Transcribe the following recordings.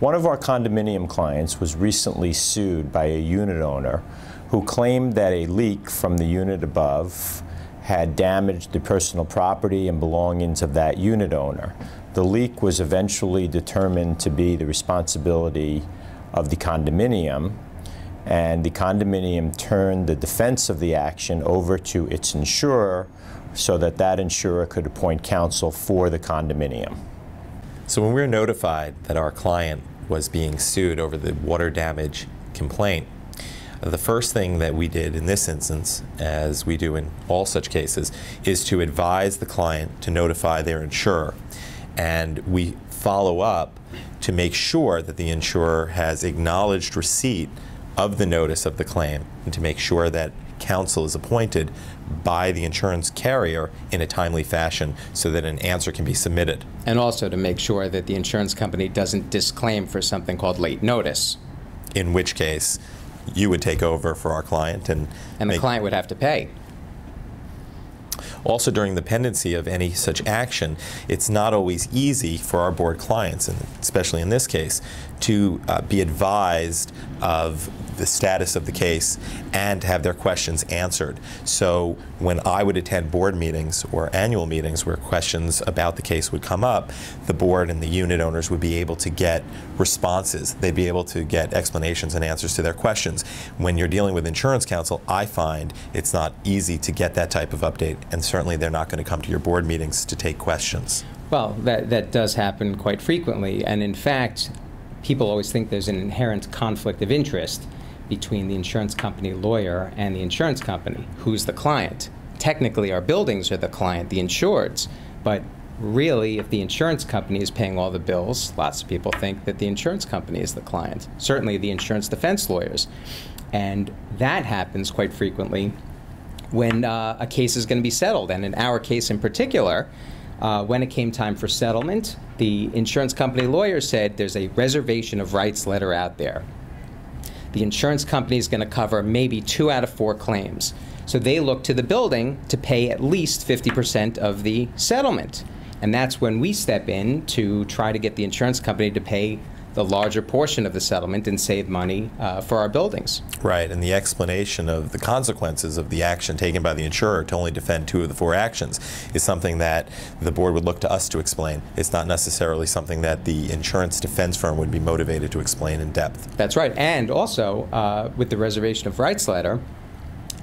One of our condominium clients was recently sued by a unit owner who claimed that a leak from the unit above had damaged the personal property and belongings of that unit owner. The leak was eventually determined to be the responsibility of the condominium, and the condominium turned the defense of the action over to its insurer so that that insurer could appoint counsel for the condominium. So when we were notified that our client was being sued over the water damage complaint, the first thing that we did in this instance, as we do in all such cases, is to advise the client to notify their insurer. And we follow up to make sure that the insurer has acknowledged receipt of the notice of the claim and to make sure that counsel is appointed by the insurance carrier in a timely fashion so that an answer can be submitted. And also to make sure that the insurance company doesn't disclaim for something called late notice. In which case, you would take over for our client and the client would have to pay. Also, during the pendency of any such action, it's not always easy for our board clients, and especially in this case, to be advised of the status of the case and have their questions answered. So when I would attend board meetings or annual meetings where questions about the case would come up, the board and the unit owners would be able to get responses. They'd be able to get explanations and answers to their questions. When you're dealing with insurance counsel, I find it's not easy to get that type of update, and certainly they're not going to come to your board meetings to take questions. Well, that does happen quite frequently, and in fact, people always think there's an inherent conflict of interest between the insurance company lawyer and the insurance company. Who's the client? Technically, our buildings are the client, the insureds, but really, if the insurance company is paying all the bills, lots of people think that the insurance company is the client, certainly the insurance defense lawyers. And that happens quite frequently when a case is going to be settled. And in our case in particular, when it came time for settlement, the insurance company lawyer said there's a reservation of rights letter out there. The insurance company is going to cover maybe 2 out of 4 claims. So they look to the building to pay at least 50% of the settlement. And that's when we step in to try to get the insurance company to pay the larger portion of the settlement and save money for our buildings. Right, and the explanation of the consequences of the action taken by the insurer to only defend 2 of the 4 actions is something that the board would look to us to explain. It's not necessarily something that the insurance defense firm would be motivated to explain in depth. That's right, and also with the reservation of rights letter,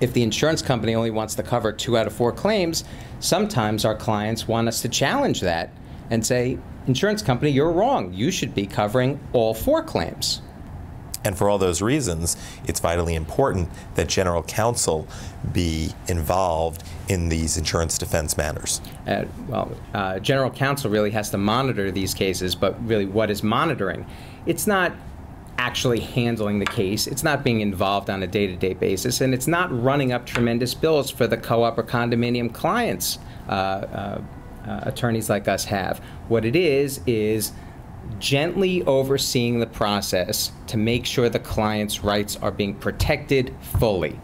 if the insurance company only wants to cover 2 out of 4 claims, sometimes our clients want us to challenge that and say, insurance company, you're wrong. You should be covering all 4 claims. And for all those reasons, it's vitally important that general counsel be involved in these insurance defense matters. General counsel really has to monitor these cases, but really what is monitoring? It's not actually handling the case, it's not being involved on a day-to-day basis, and it's not running up tremendous bills for the co-op or condominium clients attorneys like us have. What it is gently overseeing the process to make sure the client's rights are being protected fully.